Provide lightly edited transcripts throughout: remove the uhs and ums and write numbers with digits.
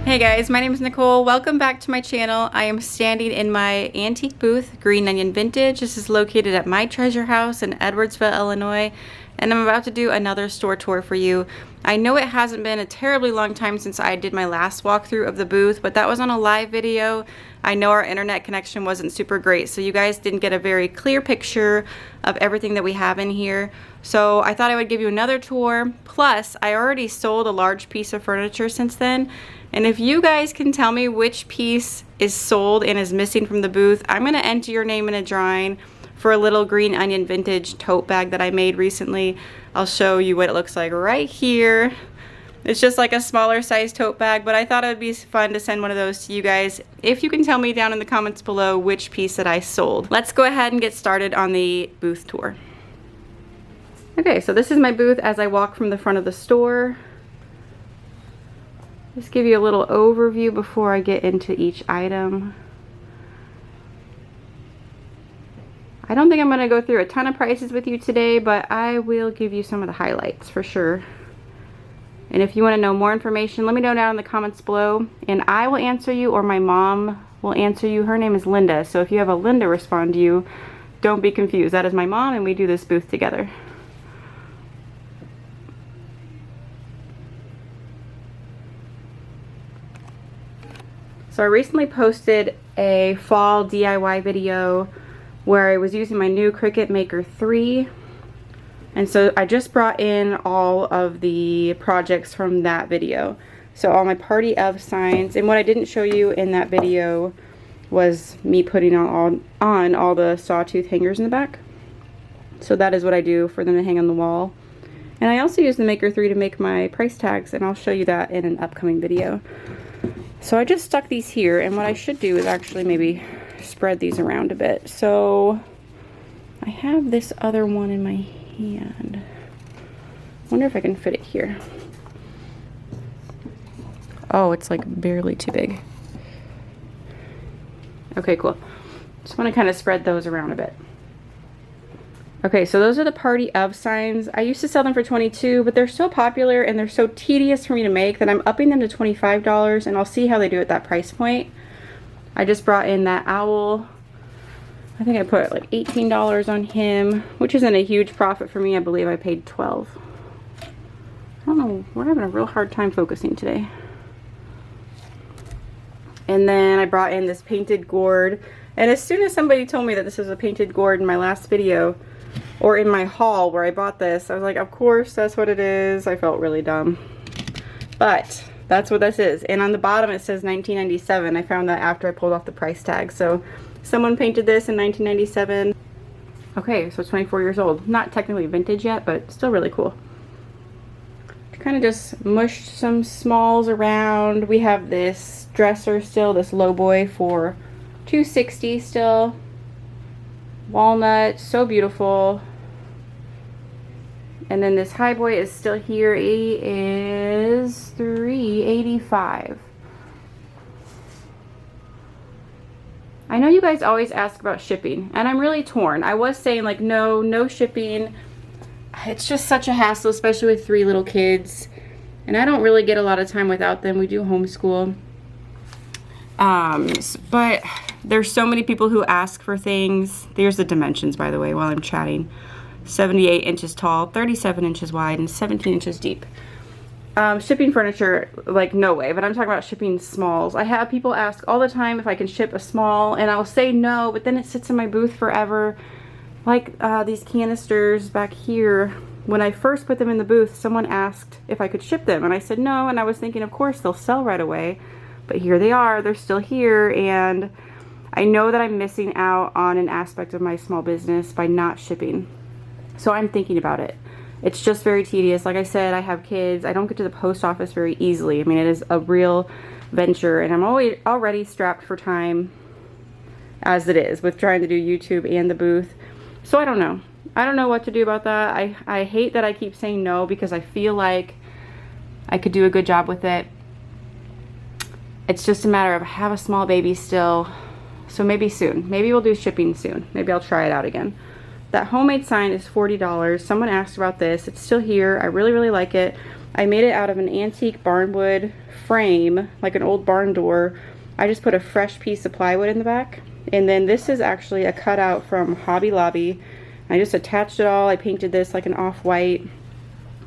Hey guys, my name is Nicole. Welcome back to my channel. I am standing in my antique booth, Green Onion Vintage. This is located at my treasure house in Edwardsville, Illinois, and I'm about to do another store tour for you. I know it hasn't been a terribly long time since I did my last walkthrough of the booth, but that was on a live video. I know our internet connection wasn't super great, so you guys didn't get a very clear picture of everything that we have in here. So I thought I would give you another tour. Plus, I already sold a large piece of furniture since then. And if you guys can tell me which piece is sold and is missing from the booth, I'm going to enter your name in a drawing for a little Green Onion Vintage tote bag that I made recently. I'll show you what it looks like right here. It's just like a smaller size tote bag, but I thought it would be fun to send one of those to you guys if you can tell me down in the comments below which piece that I sold. Let's go ahead and get started on the booth tour. Okay, so this is my booth as I walk from the front of the store. Just give you a little overview before I get into each item. I don't think I'm going to go through a ton of prices with you today, but I will give you some of the highlights for sure. And if you want to know more information, let me know down in the comments below, and I will answer you, or my mom will answer you. Her name is Linda, so if you have a Linda respond to you, don't be confused. That is my mom, and we do this booth together. So I recently posted a fall DIY video where I was using my new Cricut Maker 3. And so I just brought in all of the projects from that video. So all my party of signs. And what I didn't show you in that video was me putting on all the sawtooth hangers in the back. So that is what I do for them to hang on the wall. And I also use the Maker 3 to make my price tags, and I'll show you that in an upcoming video. So I just stuck these here, and what I should do is actually maybe spread these around a bit. So I have this other one in my hand. Wonder if I can fit it here. Oh, it's like barely too big. Okay, cool. Just want to kind of spread those around a bit. Okay, so those are the party of signs. I used to sell them for $22, but they're so popular and they're so tedious for me to make that I'm upping them to $25, and I'll see how they do at that price point. I just brought in that owl. I think I put like $18 on him, which isn't a huge profit for me. I believe I paid $12. I don't know, we're having a real hard time focusing today. And then I brought in this painted gourd, and as soon as somebody told me that this was a painted gourd in my last video, or in my haul where I bought this, I was like, of course, that's what it is. I felt really dumb. But that's what this is. And on the bottom it says 1997. I found that after I pulled off the price tag. So someone painted this in 1997. Okay, so it's 24 years old. Not technically vintage yet, but still really cool. Kind of just mushed some smalls around. We have this dresser still, this low boy for $260 still. Walnut, so beautiful. And then this high boy is still here. He is $385. I know you guys always ask about shipping, and I'm really torn. I was saying like no shipping. It's just such a hassle, especially with 3 little kids, and I don't really get a lot of time without them. We do homeschool. But there's so many people who ask for things. There's the dimensions, by the way, while I'm chatting. 78 inches tall, 37 inches wide, and 17 inches deep. Shipping furniture, like, no way, but I'm talking about shipping smalls. I have people ask all the time if I can ship a small, and I'll say no, but then it sits in my booth forever. Like these canisters back here, when I first put them in the booth, someone asked if I could ship them, and I said no, and I was thinking, of course, they'll sell right away. But here they are, they're still here, and I know that I'm missing out on an aspect of my small business by not shipping. So I'm thinking about it. It's just very tedious. Like I said, I have kids. I don't get to the post office very easily. I mean, it is a real venture, and I'm already strapped for time as it is with trying to do YouTube and the booth. So I don't know. I don't know what to do about that. I hate that I keep saying no because I feel like I could do a good job with it. It's just a matter of I have a small baby still, so maybe soon. Maybe we'll do shipping soon. Maybe I'll try it out again. That homemade sign is $40. Someone asked about this. It's still here. I really, really like it. I made it out of an antique barnwood frame, like an old barn door. I just put a fresh piece of plywood in the back. And then this is actually a cutout from Hobby Lobby. I just attached it all. I painted this like an off-white.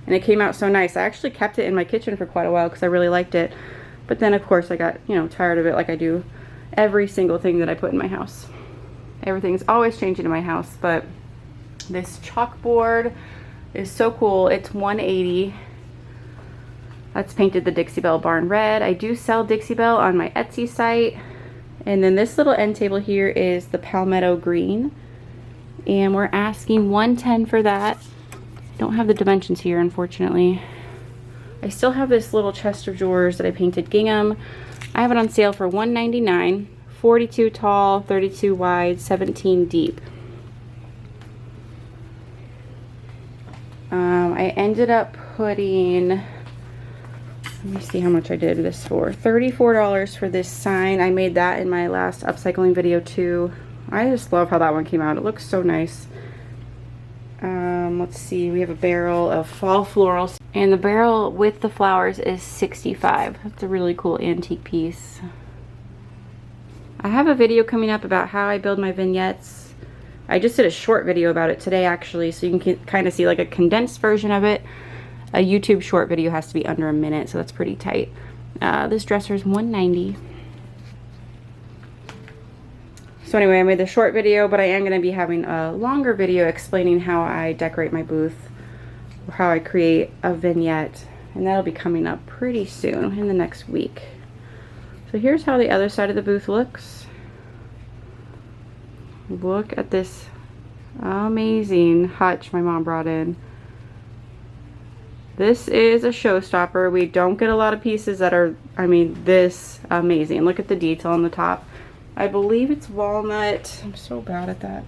And it came out so nice. I actually kept it in my kitchen for quite a while because I really liked it. But then of course I got, you know, tired of it, like I do every single thing that I put in my house. Everything's always changing in my house, but this chalkboard is so cool. It's $180. That's painted the Dixie Belle Barn red. I do sell Dixie Belle on my Etsy site. And then this little end table here is the Palmetto green. And we're asking $110 for that. Don't have the dimensions here, unfortunately. I still have this little chest of drawers that I painted gingham. I have it on sale for $199. 42 tall, 32 wide, 17 deep. I ended up putting, let me see how much I did this for. $34 for this sign. I made that in my last upcycling video too. I just love how that one came out. It looks so nice. Let's see, we have a barrel of fall florals, and the barrel with the flowers is $65. That's a really cool antique piece. I have a video coming up about how I build my vignettes. I just did a short video about it today actually, so you can kind of see like a condensed version of it. A YouTube short video has to be under a minute, so that's pretty tight. This dresser is $190. So anyway, I made the short video, but I am going to be having a longer video explaining how I decorate my booth, or how I create a vignette, and that'll be coming up pretty soon in the next week. So here's how the other side of the booth looks. Look at this amazing hutch my mom brought in. This is a showstopper. We don't get a lot of pieces that are, I mean, this amazing. Look at the detail on the top. I believe it's walnut. I'm so bad at that.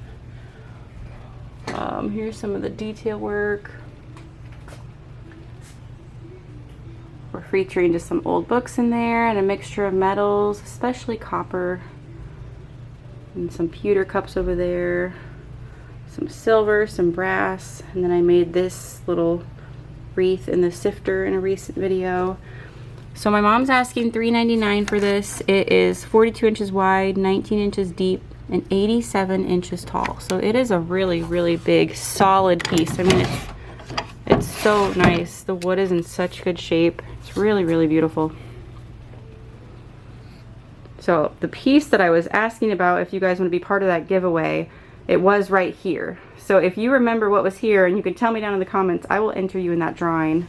Here's some of the detail work. We're featuring just some old books in there and a mixture of metals, especially copper. And some pewter cups over there. Some silver, some brass. And then I made this little wreath in the sifter in a recent video. So my mom's asking $3.99 for this. It is 42 inches wide, 19 inches deep, and 87 inches tall. So it is a really, really big, solid piece. I mean, it's so nice. The wood is in such good shape. It's really, really beautiful. So the piece that I was asking about, if you guys want to be part of that giveaway, it was right here. So if you remember what was here, and you can tell me down in the comments, I will enter you in that drawing.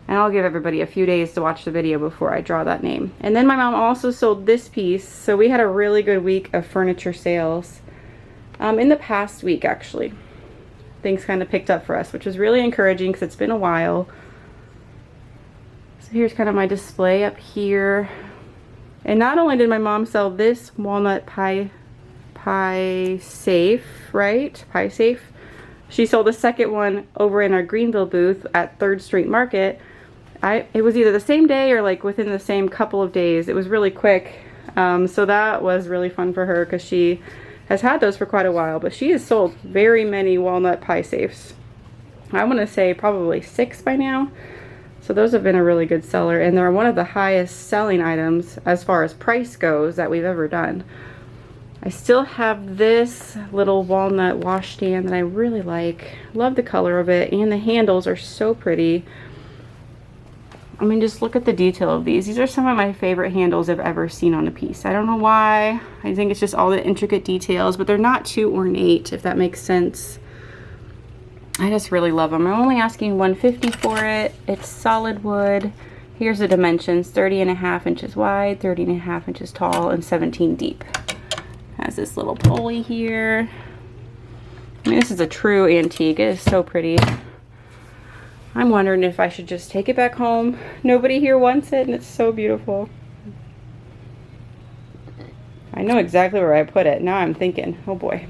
And I'll give everybody a few days to watch the video before I draw that name. And then my mom also sold this piece. So we had a really good week of furniture sales. In the past week, actually. Things kind of picked up for us, which was really encouraging because it's been a while. So here's kind of my display up here. And not only did my mom sell this walnut pie safe, right? Pie safe. She sold a second one over in our Greenville booth at 3rd Street Market. It was either the same day or like within the same couple of days. It was really quick. So that was really fun for her because she has had those for quite a while, but she has sold very many walnut pie safes. I want to say probably 6 by now. So those have been a really good seller, and they're one of the highest selling items as far as price goes that we've ever done. I still have this little walnut washstand that I really like. Love the color of it, and the handles are so pretty. I mean, just look at the detail of these. These are some of my favorite handles I've ever seen on a piece. I don't know why. I think it's just all the intricate details, but they're not too ornate, if that makes sense. I just really love them. I'm only asking $150 for it. It's solid wood. Here's the dimensions: 30.5 inches wide, 30.5 inches tall, and 17 deep. Has this little pulley here. I mean, this is a true antique. It is so pretty. I'm wondering if I should just take it back home. Nobody here wants it, and it's so beautiful. I know exactly where I put it. Now I'm thinking, oh boy.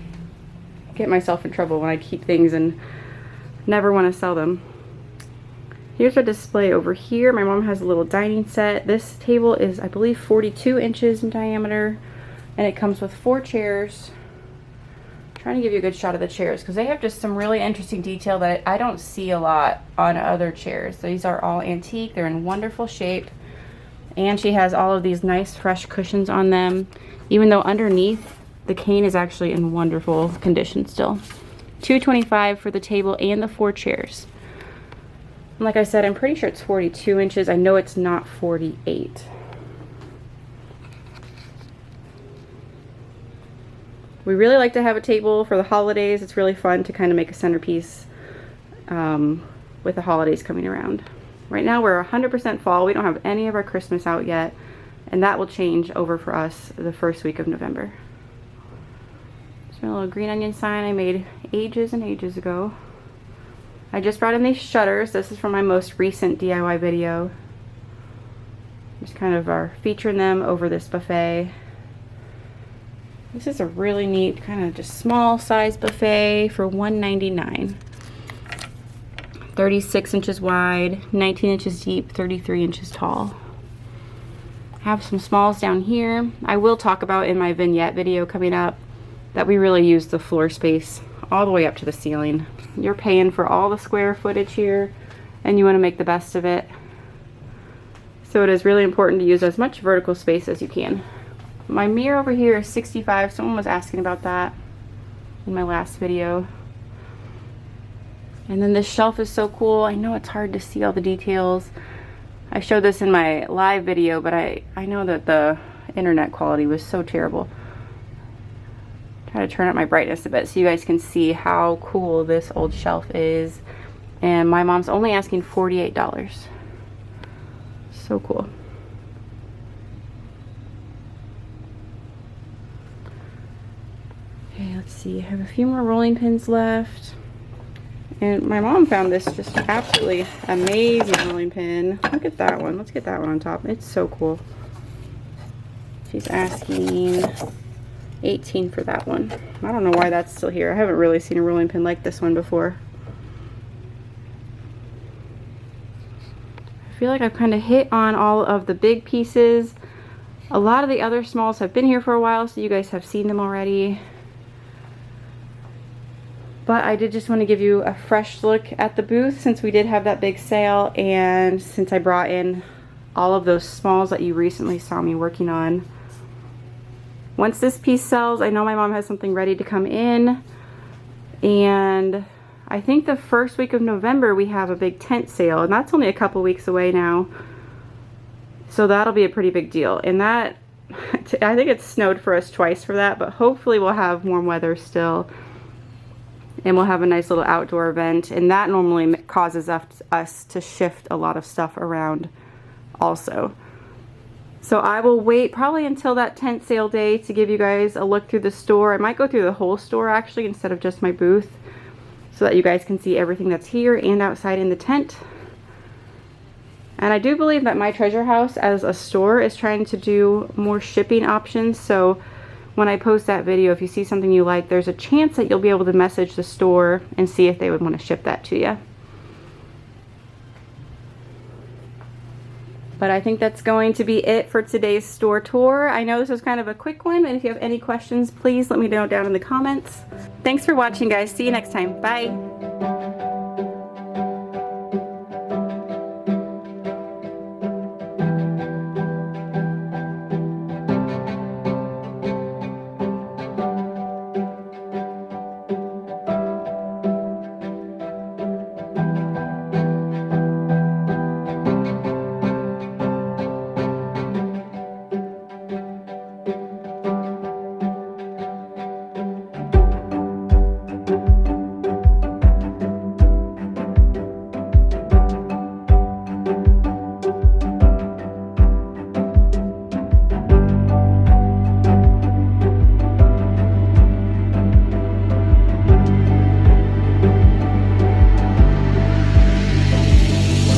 Get myself in trouble when I keep things and never want to sell them. Here's our display over here. My mom has a little dining set. This table is, I believe, 42 inches in diameter. And it comes with 4 chairs. I'm trying to give you a good shot of the chairs because they have just some really interesting detail that I don't see a lot on other chairs. These are all antique. They're in wonderful shape. And she has all of these nice fresh cushions on them, even though underneath the cane is actually in wonderful condition still. $225 for the table and the 4 chairs. And like I said, I'm pretty sure it's 42 inches. I know it's not 48. We really like to have a table for the holidays. It's really fun to kind of make a centerpiece with the holidays coming around. Right now we're 100% fall. We don't have any of our Christmas out yet, and that will change over for us the first week of November. There's my little green onion sign I made ages and ages ago. I just brought in these shutters. This is from my most recent DIY video. Just kind of are featuring them over this buffet. This is a really neat kind of just small size buffet for $1.99. 36 inches wide, 19 inches deep, 33 inches tall. I have some smalls down here. I will talk about in my vignette video coming up that we really use the floor space all the way up to the ceiling. You're paying for all the square footage here and you want to make the best of it. So it is really important to use as much vertical space as you can. My mirror over here is 65. Someone was asking about that in my last video. And then this shelf is so cool. I know it's hard to see all the details. I showed this in my live video, but I know that the internet quality was so terrible. Try to turn up my brightness a bit so you guys can see how cool this old shelf is. And my mom's only asking $48. So cool. Okay, let's see. I have a few more rolling pins left. And my mom found this just absolutely amazing rolling pin. Look at that one. Let's get that one on top. It's so cool. She's asking $18 for that one. I don't know why that's still here. I haven't really seen a rolling pin like this one before. I feel like I've kind of hit on all of the big pieces. A lot of the other smalls have been here for a while, so you guys have seen them already. But I did just want to give you a fresh look at the booth since we did have that big sale and since I brought in all of those smalls that you recently saw me working on. Once this piece sells, I know my mom has something ready to come in, and I think the first week of November we have a big tent sale, and that's only a couple weeks away now. So that'll be a pretty big deal. And that, I think it's snowed for us twice for that, but hopefully we'll have warm weather still. And we'll have a nice little outdoor event, and that normally causes us to shift a lot of stuff around also. So I will wait probably until that tent sale day to give you guys a look through the store. I might go through the whole store actually instead of just my booth so that you guys can see everything that's here and outside in the tent. And I do believe that My Treasure House as a store is trying to do more shipping options, so when I post that video, if you see something you like, there's a chance that you'll be able to message the store and see if they would want to ship that to you. But I think that's going to be it for today's store tour. I know this was kind of a quick one, and if you have any questions, please let me know down in the comments. Thanks for watching, guys. See you next time. Bye.